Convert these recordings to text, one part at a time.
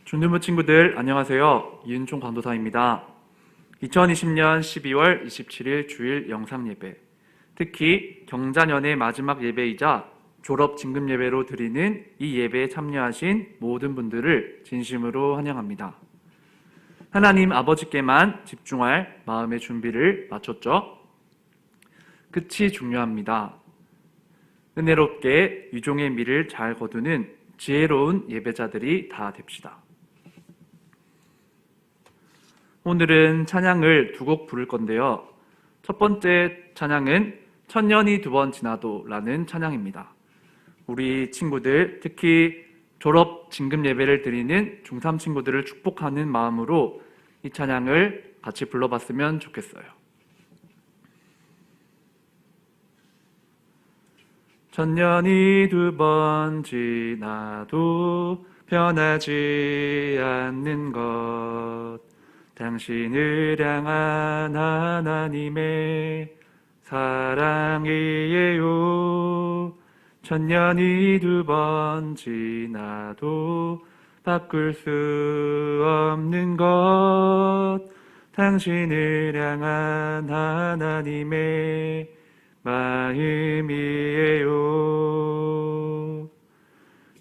중등부 친구들 안녕하세요. 이은총 강도사입니다. 2020년 12월 27일 주일 영상예배, 특히 경자년의 마지막 예배이자 졸업 진급 예배로 드리는 이 예배에 참여하신 모든 분들을 진심으로 환영합니다. 하나님 아버지께만 집중할 마음의 준비를 마쳤죠? 끝이 중요합니다. 은혜롭게 유종의 미를 잘 거두는 지혜로운 예배자들이 다 됩시다. 오늘은 찬양을 두 곡 부를 건데요. 첫 번째 찬양은 천년이 두 번 지나도 라는 찬양입니다. 우리 친구들, 특히 졸업 진급 예배를 드리는 중3 친구들을 축복하는 마음으로 이 찬양을 같이 불러봤으면 좋겠어요. 천년이 두 번 지나도 변하지 않는 것, 당신을 향한 하나님의 사랑이에요. 천년이 두 번 지나도 바꿀 수 없는 것, 당신을 향한 하나님의 마음이에요.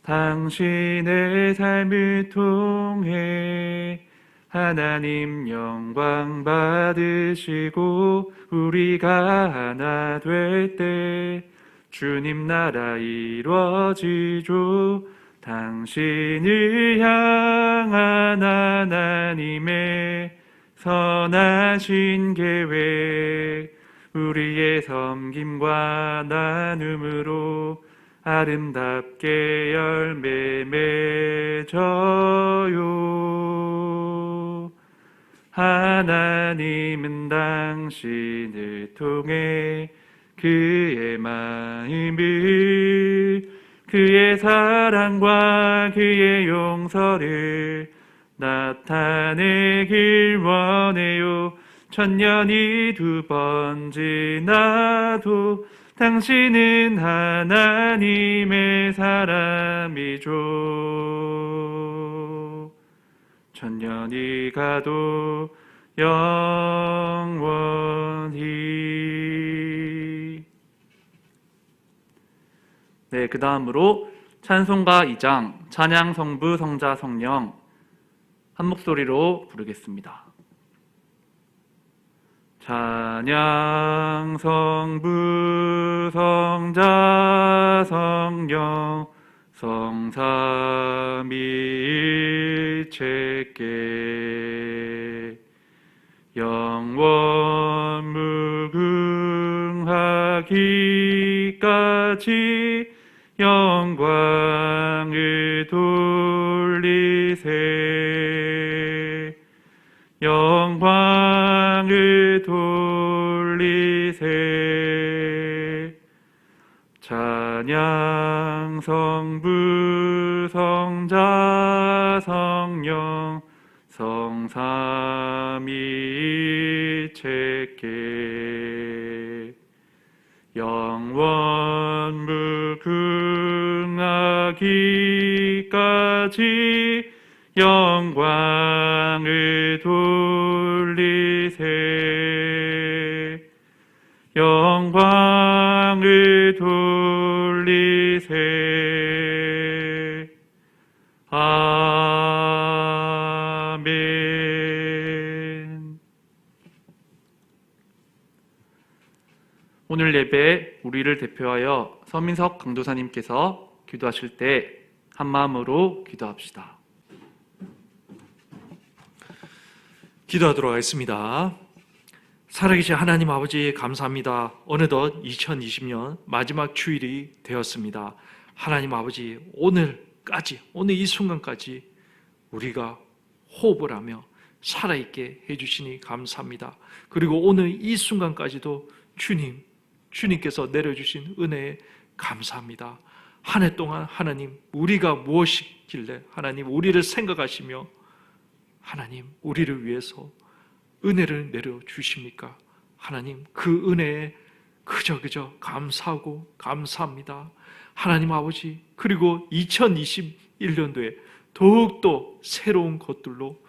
당신의 삶을 통해 하나님 영광 받으시고 우리가 하나 될 때 주님 나라 이루어지죠. 당신을 향한 하나님의 선하신 계획, 우리의 섬김과 나눔으로 아름답게 열매 맺어요. 하나님은 당신을 통해 그의 마음을, 그의 사랑과 그의 용서를 나타내길 원해요. 천년이 두 번 지나도 당신은 하나님의 사람이죠. 천년이 가도 영원히. 네, 그 다음으로 찬송가 2장 찬양 성부 성자 성령 한 목소리로 부르겠습니다. 찬양 성부 성자 성령 성삼위일체께 영원 무궁하기까지 영광을 돌리세. 영광을 돌리세. 찬양 성부 성자 성령 성삼위일체께 영원 무궁하기까지 영광을 돌리세. 영광을 돌리세. 아멘. 오늘 예배 우리를 대표하여 서민석 강도사님께서 기도하실 때 한마음으로 기도합시다. 기도하도록 하겠습니다. 살아계신 하나님 아버지 감사합니다. 어느덧 2020년 마지막 주일이 되었습니다. 하나님 아버지, 오늘까지, 오늘 이 순간까지 우리가 호흡을 하며 살아있게 해주시니 감사합니다. 그리고 오늘 이 순간까지도 주님께서 내려주신 은혜에 감사합니다. 한 해 동안 하나님, 우리가 무엇이길래 하나님 우리를 생각하시며 하나님 우리를 위해서 은혜를 내려주십니까? 하나님 그 은혜에 그저 감사하고 감사합니다. 하나님 아버지, 그리고 2021년도에 더욱더 새로운 것들로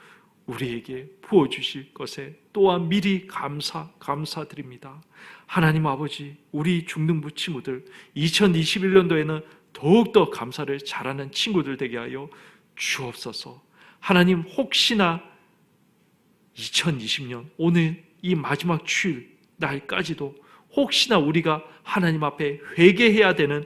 우리에게 부어주실 것에 또한 미리 감사드립니다. 하나님 아버지, 우리 중등부 친구들 2021년도에는 더욱더 감사를 잘하는 친구들 되게 하여 주옵소서. 하나님, 혹시나 2020년 오늘 이 마지막 주일 날까지도 혹시나 우리가 하나님 앞에 회개해야 되는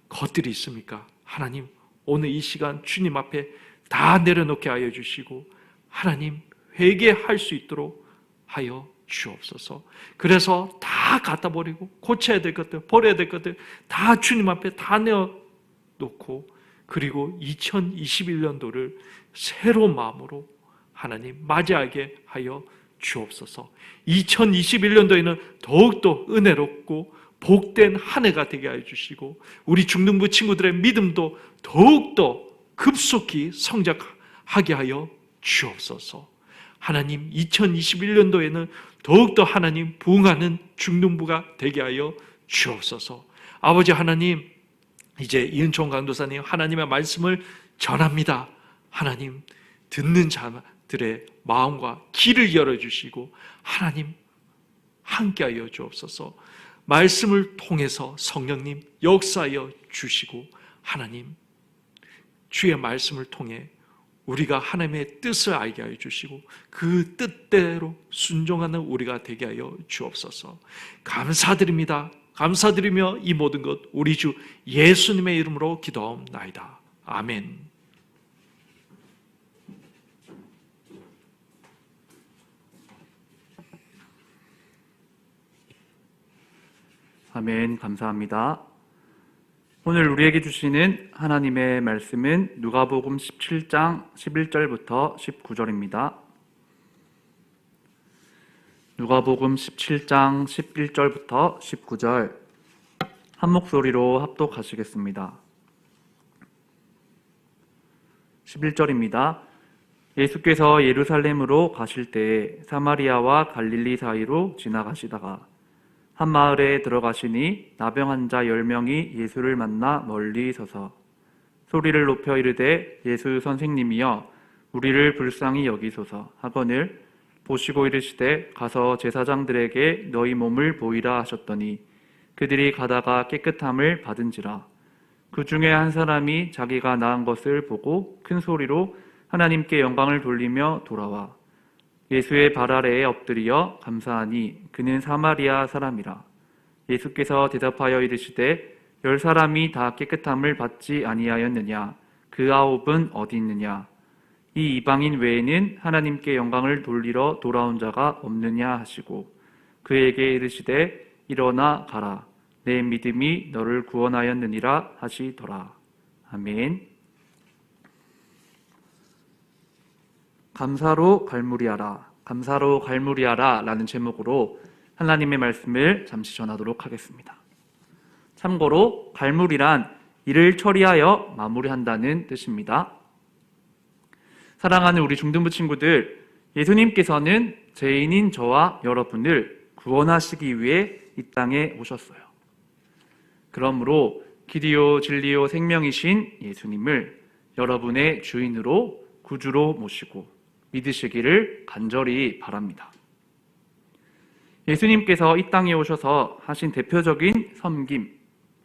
것들이 있습니까? 하나님, 오늘 이 시간 주님 앞에 다 내려놓게 하여 주시고 하나님 회개할 수 있도록 하여 주옵소서. 그래서 다 갖다 버리고 고쳐야 될 것들, 버려야 될 것들 다 주님 앞에 다 내어놓고, 그리고 2021년도를 새로운 마음으로 하나님 맞이하게 하여 주옵소서. 2021년도에는 더욱더 은혜롭고 복된 한 해가 되게 하여 주시고, 우리 중등부 친구들의 믿음도 더욱더 급속히 성장하게 하여 주옵소서. 하나님, 2021년도에는 더욱더 하나님 부흥하는 중등부가 되게 하여 주옵소서. 아버지 하나님, 이제 이은총 강도사님 하나님의 말씀을 전합니다. 하나님, 듣는 자들의 마음과 귀를 열어주시고 하나님 함께하여 주옵소서. 말씀을 통해서 성령님 역사하여 주시고 하나님, 주의 말씀을 통해 우리가 하나님의 뜻을 알게 하여 주시고 그 뜻대로 순종하는 우리가 되게 하여 주옵소서. 감사드립니다. 감사드리며 이 모든 것 우리 주 예수님의 이름으로 기도하옵나이다. 아멘. 아멘. 감사합니다. 오늘 우리에게 주시는 하나님의 말씀은 누가복음 17장 11절부터 19절입니다. 누가복음 17장 11절부터 19절 한 목소리로 합독하시겠습니다. 11절입니다. 예수께서 예루살렘으로 가실 때에 사마리아와 갈릴리 사이로 지나가시다가 한 마을에 들어가시니 나병 환자 10명이 예수를 만나 멀리 서서 소리를 높여 이르되 예수 선생님이여 우리를 불쌍히 여기소서 하거늘 보시고 이르시되 가서 제사장들에게 너희 몸을 보이라 하셨더니 그들이 가다가 깨끗함을 받은지라. 그 중에 한 사람이 자기가 나은 것을 보고 큰 소리로 하나님께 영광을 돌리며 돌아와 예수의 발 아래에 엎드려 감사하니 그는 사마리아 사람이라. 예수께서 대답하여 이르시되 10사람이 다 깨끗함을 받지 아니하였느냐? 그 9은 어디 있느냐? 이 이방인 외에는 하나님께 영광을 돌리러 돌아온 자가 없느냐 하시고 그에게 이르시되 일어나 가라. 내 믿음이 너를 구원하였느니라 하시더라. 아멘. 감사로 갈무리하라, 감사로 갈무리하라 라는 제목으로 하나님의 말씀을 잠시 전하도록 하겠습니다. 참고로 갈무리란 일을 처리하여 마무리한다는 뜻입니다. 사랑하는 우리 중등부 친구들, 예수님께서는 죄인인 저와 여러분을 구원하시기 위해 이 땅에 오셨어요. 그러므로 길이요 진리요 생명이신 예수님을 여러분의 주인으로 구주로 모시고 믿으시기를 간절히 바랍니다. 예수님께서 이 땅에 오셔서 하신 대표적인 섬김,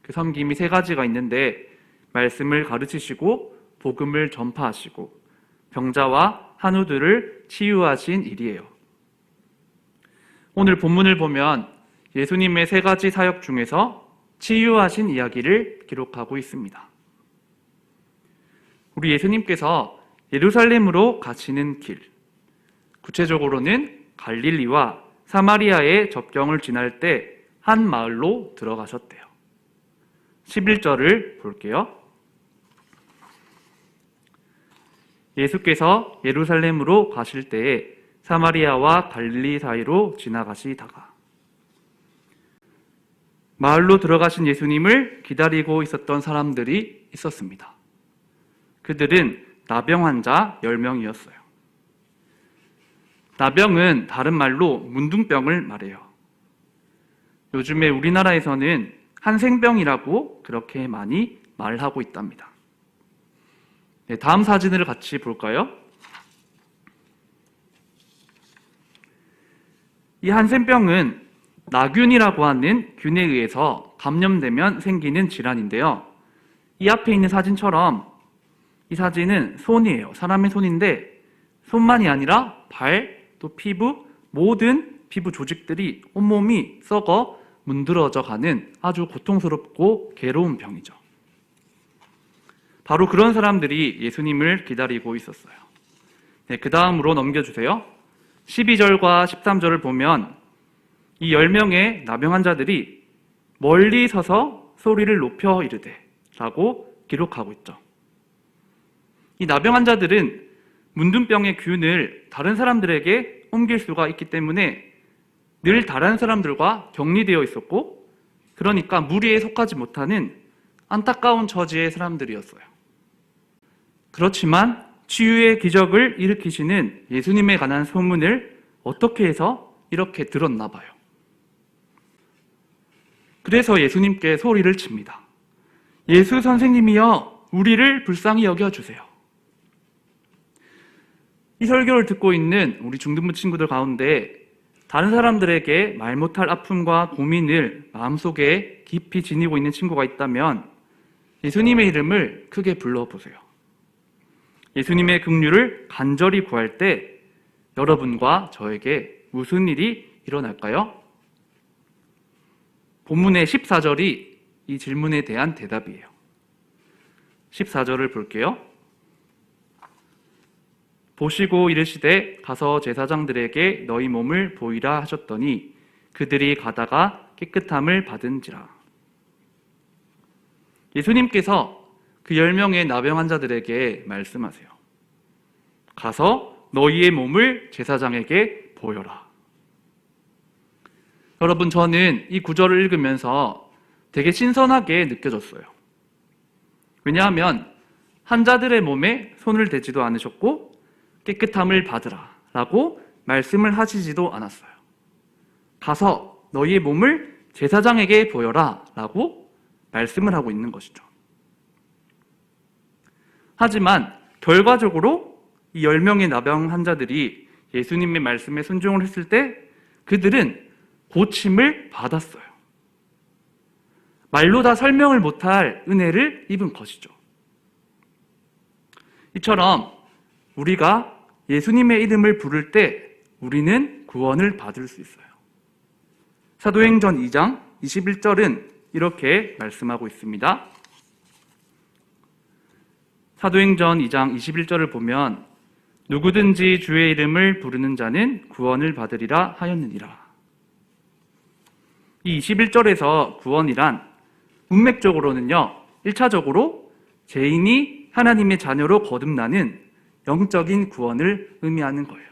그 섬김이 3가지가 있는데 말씀을 가르치시고 복음을 전파하시고 병자와 한우들을 치유하신 일이에요. 오늘 본문을 보면 예수님의 3가지 사역 중에서 치유하신 이야기를 기록하고 있습니다. 우리 예수님께서 예루살렘으로 가시는 길, 구체적으로는 갈릴리와 사마리아의 접경을 지날 때 한 마을로 들어가셨대요. 11절을 볼게요. 예수께서 예루살렘으로 가실 때에 사마리아와 갈릴리 사이로 지나가시다가 마을로 들어가신 예수님을 기다리고 있었던 사람들이 있었습니다. 그들은 나병 환자 10명이었어요. 나병은 다른 말로 문둥병을 말해요. 요즘에 우리나라에서는 한생병이라고 그렇게 많이 말하고 있답니다. 네, 다음 사진을 같이 볼까요? 이 한센병은 나균이라고 하는 균에 의해서 감염되면 생기는 질환인데요. 이 앞에 있는 사진처럼 이 사진은 손이에요. 사람의 손인데 손만이 아니라 발, 또 피부, 모든 피부 조직들이 온몸이 썩어 문드러져 가는 아주 고통스럽고 괴로운 병이죠. 바로 그런 사람들이 예수님을 기다리고 있었어요. 네, 그 다음으로 넘겨주세요. 12절과 13절을 보면 이 10명의 나병 환자들이 멀리 서서 소리를 높여 이르되 라고 기록하고 있죠. 이 나병 환자들은 문둥병의 균을 다른 사람들에게 옮길 수가 있기 때문에 늘 다른 사람들과 격리되어 있었고, 그러니까 무리에 속하지 못하는 안타까운 처지의 사람들이었어요. 그렇지만 치유의 기적을 일으키시는 예수님에 관한 소문을 어떻게 해서 이렇게 들었나 봐요. 그래서 예수님께 소리를 칩니다. 예수 선생님이여, 우리를 불쌍히 여겨주세요. 이 설교를 듣고 있는 우리 중등부 친구들 가운데 다른 사람들에게 말 못할 아픔과 고민을 마음속에 깊이 지니고 있는 친구가 있다면 예수님의 이름을 크게 불러보세요. 예수님의 긍휼을 간절히 구할 때 여러분과 저에게 무슨 일이 일어날까요? 본문의 14절이 이 질문에 대한 대답이에요. 14절을 볼게요. 보시고 이르시되 가서 제사장들에게 너희 몸을 보이라 하셨더니 그들이 가다가 깨끗함을 받은지라. 예수님께서 그 10명의 나병 환자들에게 말씀하세요. 가서 너희의 몸을 제사장에게 보여라. 여러분, 저는 이 구절을 읽으면서 되게 신선하게 느껴졌어요. 왜냐하면 환자들의 몸에 손을 대지도 않으셨고 깨끗함을 받으라 라고 말씀을 하시지도 않았어요. 가서 너희의 몸을 제사장에게 보여라 라고 말씀을 하고 있는 것이죠. 하지만 결과적으로 이 10명의 나병 환자들이 예수님의 말씀에 순종을 했을 때 그들은 고침을 받았어요. 말로 다 설명을 못할 은혜를 입은 것이죠. 이처럼 우리가 예수님의 이름을 부를 때 우리는 구원을 받을 수 있어요. 사도행전 2장 21절은 이렇게 말씀하고 있습니다. 사도행전 2장 21절을 보면 누구든지 주의 이름을 부르는 자는 구원을 받으리라 하였느니라. 이 21절에서 구원이란 문맥적으로는요, 1차적으로 죄인이 하나님의 자녀로 거듭나는 영적인 구원을 의미하는 거예요.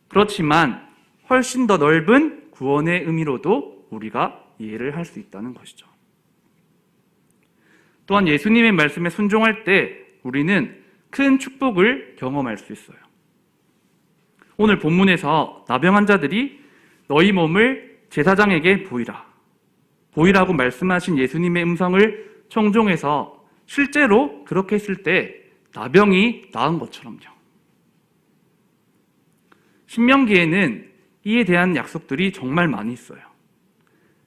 그렇지만 훨씬 더 넓은 구원의 의미로도 우리가 이해를 할 수 있다는 것이죠. 또한 예수님의 말씀에 순종할 때 우리는 큰 축복을 경험할 수 있어요. 오늘 본문에서 나병 환자들이 너희 몸을 제사장에게 보이라고 말씀하신 예수님의 음성을 청종해서 실제로 그렇게 했을 때 나병이 나은 것처럼요. 신명기에는 이에 대한 약속들이 정말 많이 있어요.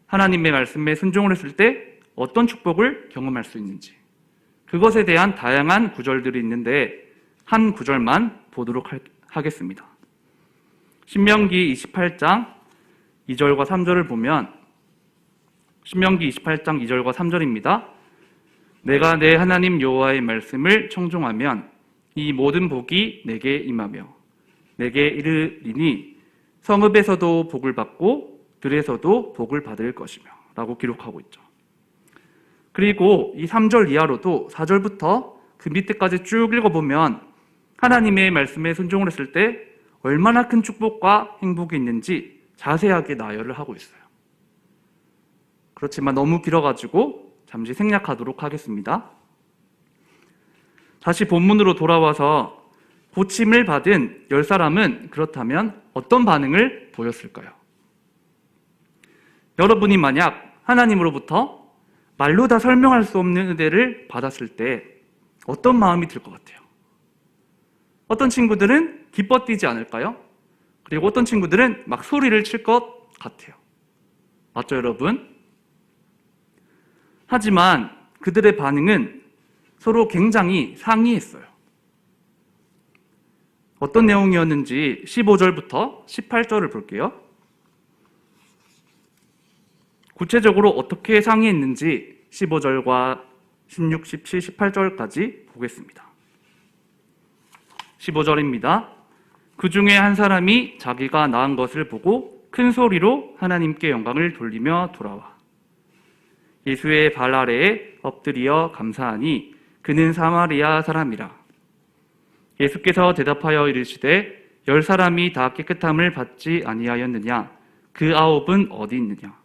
하나님의 말씀에 순종을 했을 때 어떤 축복을 경험할 수 있는지, 그것에 대한 다양한 구절들이 있는데 한 구절만 보도록 하겠습니다. 신명기 28장 2절과 3절을 보면, 신명기 28장 2절과 3절입니다. 내가 내 하나님 여호와의 말씀을 청종하면 이 모든 복이 내게 임하며 내게 이르리니 성읍에서도 복을 받고 들에서도 복을 받을 것이며 라고 기록하고 있죠. 그리고 이 3절 이하로도 4절부터 그 밑에까지 쭉 읽어보면 하나님의 말씀에 순종을 했을 때 얼마나 큰 축복과 행복이 있는지 자세하게 나열을 하고 있어요. 그렇지만 너무 길어가지고 잠시 생략하도록 하겠습니다. 다시 본문으로 돌아와서 고침을 받은 10사람은 그렇다면 어떤 반응을 보였을까요? 여러분이 만약 하나님으로부터 말로 다 설명할 수 없는 은혜를 받았을 때 어떤 마음이 들 것 같아요? 어떤 친구들은 기뻐 뛰지 않을까요? 그리고 어떤 친구들은 막 소리를 칠 것 같아요. 맞죠, 여러분? 하지만 그들의 반응은 서로 굉장히 상이했어요. 어떤 내용이었는지 15절부터 18절을 볼게요. 구체적으로 어떻게 상의했는지 15절과 16, 17, 18절까지 보겠습니다. 15절입니다. 그 중에 한 사람이 자기가 낳은 것을 보고 큰 소리로 하나님께 영광을 돌리며 돌아와 예수의 발 아래에 엎드려 감사하니 그는 사마리아 사람이라. 예수께서 대답하여 이르시되 10사람이 다 깨끗함을 받지 아니하였느냐? 그 9은 어디 있느냐?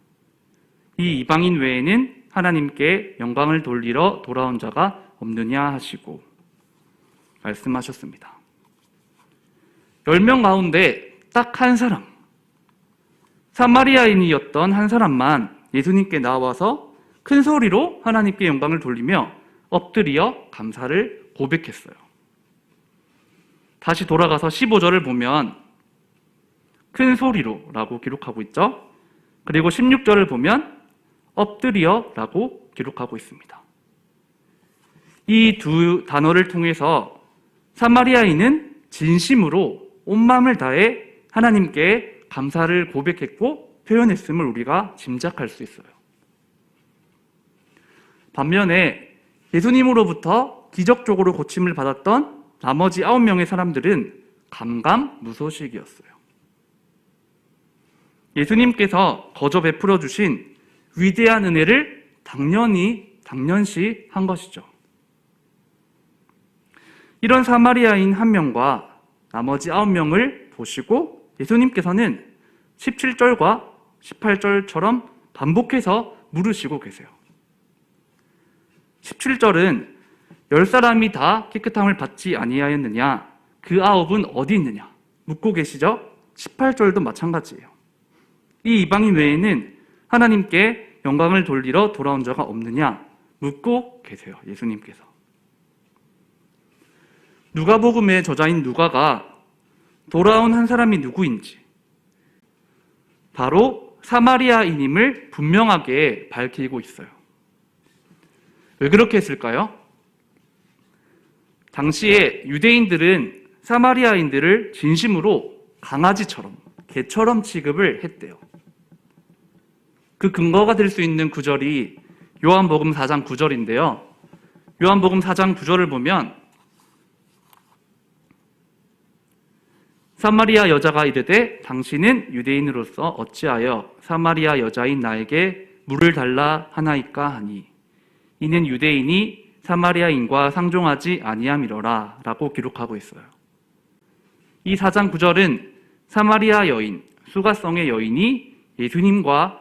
이 이방인 외에는 하나님께 영광을 돌리러 돌아온 자가 없느냐 하시고 말씀하셨습니다. 10명 가운데 딱 한 사람, 사마리아인이었던 한 사람만 예수님께 나와서 큰 소리로 하나님께 영광을 돌리며 엎드려 감사를 고백했어요. 다시 돌아가서 15절을 보면 큰 소리로 라고 기록하고 있죠. 그리고 16절을 보면 엎드려 라고 기록하고 있습니다. 이 두 단어를 통해서 사마리아인은 진심으로 온 마음을 다해 하나님께 감사를 고백했고 표현했음을 우리가 짐작할 수 있어요. 반면에 예수님으로부터 기적적으로 고침을 받았던 나머지 9명의 사람들은 감감무소식이었어요. 예수님께서 거저 베풀어 주신 위대한 은혜를 당연시 한 것이죠. 이런 사마리아인 한 명과 나머지 9명을 보시고 예수님께서는 17절과 18절처럼 반복해서 물으시고 계세요. 17절은 10사람이 다 깨끗함을 받지 아니하였느냐? 그 9은 어디 있느냐? 묻고 계시죠? 18절도 마찬가지예요. 이 이방인 외에는 하나님께 영광을 돌리러 돌아온 자가 없느냐? 묻고 계세요. 예수님께서. 누가복음의 저자인 누가가 돌아온 한 사람이 누구인지 바로 사마리아인임을 분명하게 밝히고 있어요. 왜 그렇게 했을까요? 당시에 유대인들은 사마리아인들을 진심으로 강아지처럼, 개처럼 취급을 했대요. 그 근거가 될 수 있는 구절이 요한복음 4장 9절인데요. 요한복음 4장 9절을 보면 사마리아 여자가 이르되 당신은 유대인으로서 어찌하여 사마리아 여자인 나에게 물을 달라 하나이까 하니 이는 유대인이 사마리아인과 상종하지 아니함이로라 라고 기록하고 있어요. 이 4장 9절은 사마리아 여인, 수가성의 여인이 예수님과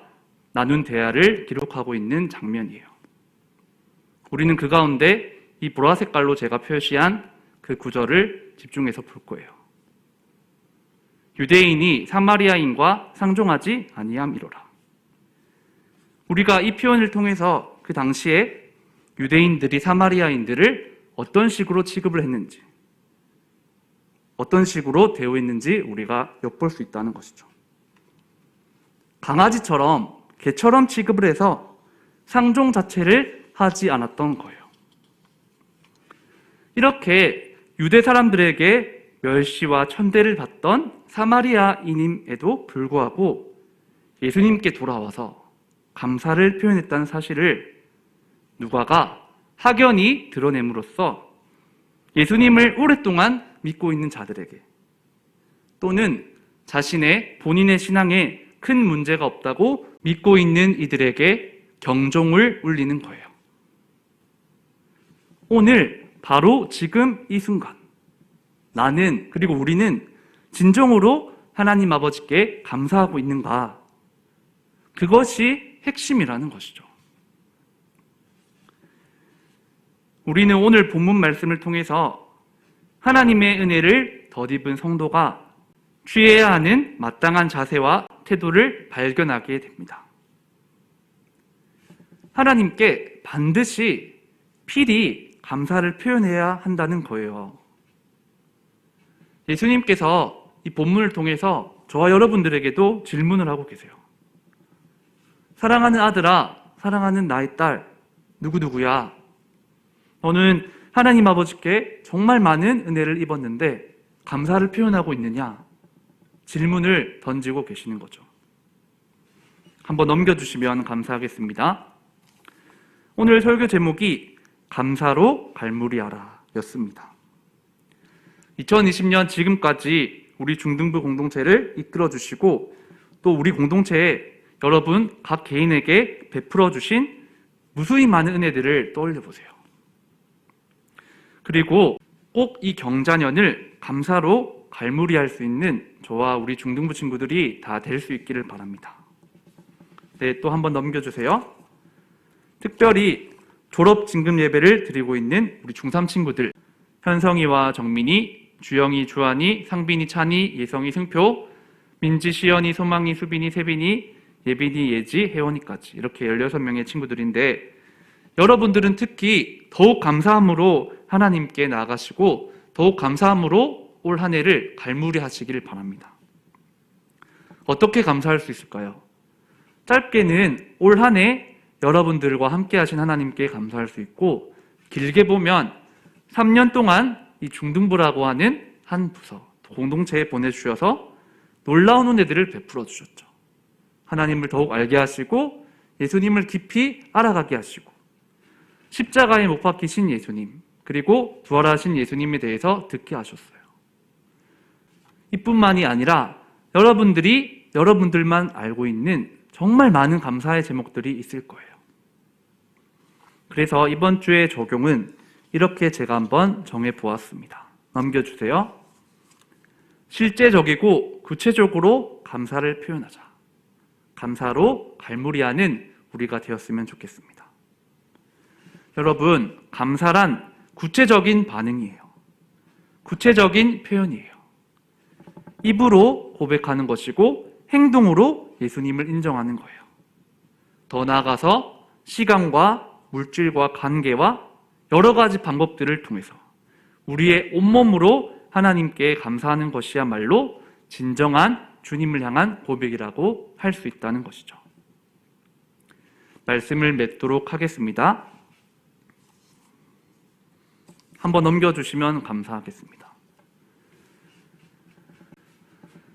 나눈 대화를 기록하고 있는 장면이에요. 우리는 그 가운데 이 보라 색깔로 제가 표시한 그 구절을 집중해서 볼 거예요. 유대인이 사마리아인과 상종하지 아니함이로라. 우리가 이 표현을 통해서 그 당시에 유대인들이 사마리아인들을 어떤 식으로 취급을 했는지, 어떤 식으로 대우했는지 우리가 엿볼 수 있다는 것이죠. 강아지처럼, 개처럼 취급을 해서 상종 자체를 하지 않았던 거예요. 이렇게 유대 사람들에게 멸시와 천대를 받던 사마리아인임에도 불구하고 예수님께 돌아와서 감사를 표현했다는 사실을 누가가 확연히 드러냄으로써 예수님을 오랫동안 믿고 있는 자들에게 또는 자신의 본인의 신앙에 큰 문제가 없다고 믿고 있는 이들에게 경종을 울리는 거예요. 오늘 바로 지금 이 순간 나는 그리고 우리는 진정으로 하나님 아버지께 감사하고 있는가? 그것이 핵심이라는 것이죠. 우리는 오늘 본문 말씀을 통해서 하나님의 은혜를 덧입은 성도가 취해야 하는 마땅한 자세와 태도를 발견하게 됩니다. 하나님께 반드시 필히 감사를 표현해야 한다는 거예요. 예수님께서 이 본문을 통해서 저와 여러분들에게도 질문을 하고 계세요. 사랑하는 아들아, 사랑하는 나의 딸, 누구누구야? 너는 하나님 아버지께 정말 많은 은혜를 입었는데 감사를 표현하고 있느냐? 질문을 던지고 계시는 거죠. 한번 넘겨주시면 감사하겠습니다. 오늘 설교 제목이 감사로 갈무리하라 였습니다. 2020년 지금까지 우리 중등부 공동체를 이끌어 주시고 또 우리 공동체에 여러분 각 개인에게 베풀어 주신 무수히 많은 은혜들을 떠올려 보세요. 그리고 꼭 이 경자년을 감사로 갈무리할 수 있는 저와 우리 중등부 친구들이 다 될 수 있기를 바랍니다. 네, 또 한번 넘겨주세요. 특별히 졸업 진급 예배를 드리고 있는 우리 중3 친구들, 현성이와 정민이, 주영이, 주한이, 상빈이, 찬이, 예성이, 승표, 민지, 시연이, 소망이, 수빈이, 세빈이, 예빈이, 예지, 혜원이까지 이렇게 16명의 친구들인데 여러분들은 특히 더욱 감사함으로 하나님께 나아가시고 더욱 감사함으로 올 한 해를 갈무리하시기를 바랍니다. 어떻게 감사할 수 있을까요? 짧게는 올 한 해 여러분들과 함께 하신 하나님께 감사할 수 있고 길게 보면 3년 동안 이 중등부라고 하는 한 부서, 공동체에 보내주셔서 놀라운 은혜들을 베풀어 주셨죠. 하나님을 더욱 알게 하시고 예수님을 깊이 알아가게 하시고 십자가에 못 박히신 예수님 그리고 부활하신 예수님에 대해서 듣게 하셨어요. 이뿐만이 아니라 여러분들만 알고 있는 정말 많은 감사의 제목들이 있을 거예요. 그래서 이번 주의 적용은 이렇게 제가 한번 정해 보았습니다. 넘겨주세요. 실제적이고 구체적으로 감사를 표현하자. 감사로 갈무리하는 우리가 되었으면 좋겠습니다. 여러분, 감사란 구체적인 반응이에요. 구체적인 표현이에요. 입으로 고백하는 것이고 행동으로 예수님을 인정하는 거예요. 더 나아가서 시간과 물질과 관계와 여러 가지 방법들을 통해서 우리의 온몸으로 하나님께 감사하는 것이야말로 진정한 주님을 향한 고백이라고 할 수 있다는 것이죠. 말씀을 맺도록 하겠습니다. 한번 넘겨주시면 감사하겠습니다.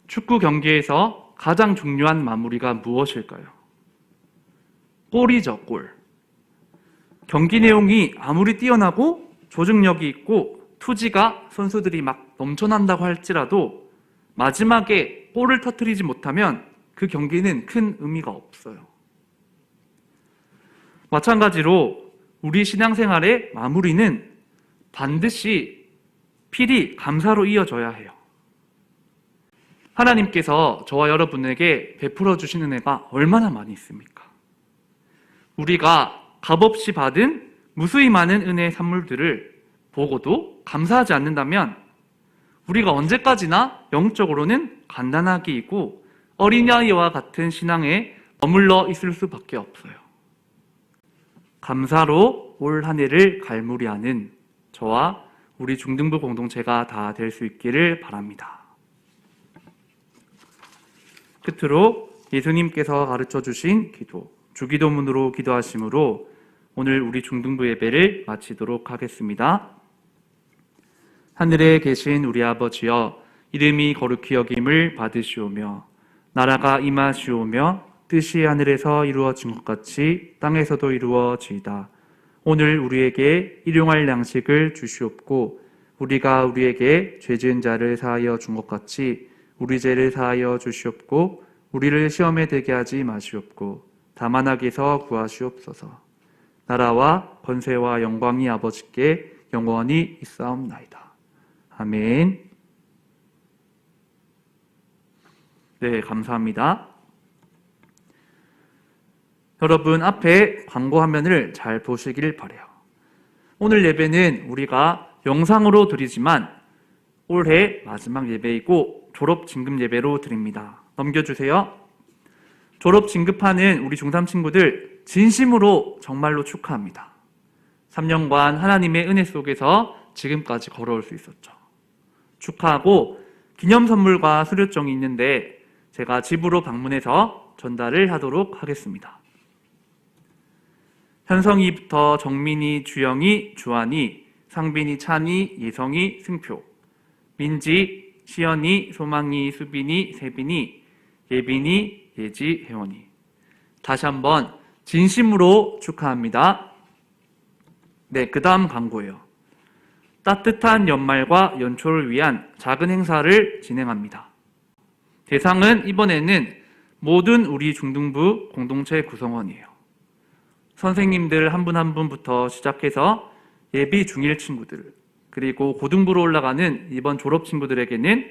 축구 경기에서 가장 중요한 마무리가 무엇일까요? 골이죠, 골. 경기 내용이 아무리 뛰어나고 조직력이 있고 투지가 선수들이 막 넘쳐난다고 할지라도 마지막에 골을 터뜨리지 못하면 그 경기는 큰 의미가 없어요. 마찬가지로 우리 신앙생활의 마무리는 반드시 필히 감사로 이어져야 해요. 하나님께서 저와 여러분에게 베풀어 주신 은혜가 얼마나 많이 있습니까? 우리가 값없이 받은 무수히 많은 은혜의 선물들을 보고도 감사하지 않는다면 우리가 언제까지나 영적으로는 간단하기이고 어린아이와 같은 신앙에 머물러 있을 수밖에 없어요. 감사로 올 한 해를 갈무리하는 저와 우리 중등부 공동체가 다 될 수 있기를 바랍니다. 끝으로 예수님께서 가르쳐 주신 기도, 주기도문으로 기도하심으로 오늘 우리 중등부 예배를 마치도록 하겠습니다. 하늘에 계신 우리 아버지여, 이름이 거룩히 여김을 받으시오며 나라가 임하시오며 뜻이 하늘에서 이루어진 것 같이 땅에서도 이루어지이다. 오늘 우리에게 일용할 양식을 주시옵고 우리가 우리에게 죄 지은 자를 사하여 준 것 같이 우리 죄를 사하여 주시옵고 우리를 시험에 들게 하지 마시옵고 다만 악에서 구하시옵소서. 나라와 권세와 영광이 아버지께 영원히 있사옵나이다. 아멘. 네, 감사합니다. 여러분 앞에 광고 화면을 잘 보시길 바라요. 오늘 예배는 우리가 영상으로 드리지만 올해 마지막 예배이고 졸업 진급 예배로 드립니다. 넘겨주세요. 졸업 진급하는 우리 중3 친구들 진심으로 정말로 축하합니다. 3년간 하나님의 은혜 속에서 지금까지 걸어올 수 있었죠. 축하하고 기념 선물과 수료증이 있는데 제가 집으로 방문해서 전달을 하도록 하겠습니다. 현성이부터 정민이, 주영이, 주한이, 상빈이, 찬이, 예성이, 승표, 민지, 시연이, 소망이, 수빈이, 세빈이, 예빈이, 예지, 혜원이. 다시 한번 진심으로 축하합니다. 네, 그 다음 광고예요. 따뜻한 연말과 연초를 위한 작은 행사를 진행합니다. 대상은 이번에는 모든 우리 중등부 공동체 구성원이에요. 선생님들 한 분 한 분부터 시작해서 예비 중1 친구들, 그리고 고등부로 올라가는 이번 졸업 친구들에게는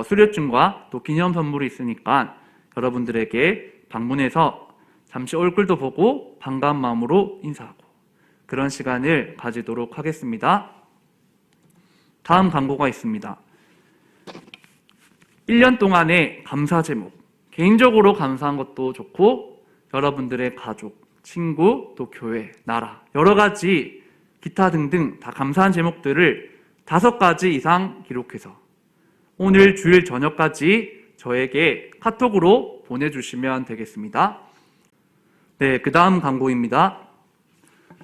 수료증과 또 기념 선물이 있으니까 여러분들에게 방문해서 잠시 얼굴도 보고 반가운 마음으로 인사하고 그런 시간을 가지도록 하겠습니다. 다음 광고가 있습니다. 1년 동안의 감사 제목, 개인적으로 감사한 것도 좋고 여러분들의 가족, 친구, 또 교회, 나라, 여러 가지 기타 등등 다 감사한 제목들을 5가지 이상 기록해서 오늘 주일 저녁까지 저에게 카톡으로 보내주시면 되겠습니다. 네, 그 다음 광고입니다.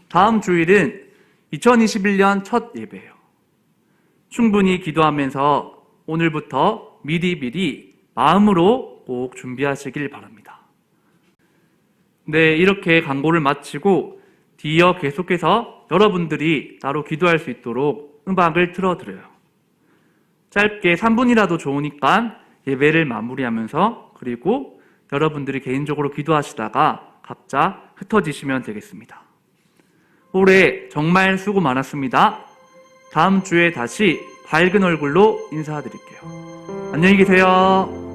다음 주일은 2021년 첫 예배예요. 충분히 기도하면서 오늘부터 미리 마음으로 꼭 준비하시길 바랍니다. 네, 이렇게 광고를 마치고 뒤이어 계속해서 여러분들이 따로 기도할 수 있도록 음악을 틀어드려요. 짧게 3분이라도 좋으니까 예배를 마무리하면서 그리고 여러분들이 개인적으로 기도하시다가 각자 흩어지시면 되겠습니다. 올해 정말 수고 많았습니다. 다음 주에 다시 밝은 얼굴로 인사드릴게요. 안녕히 계세요.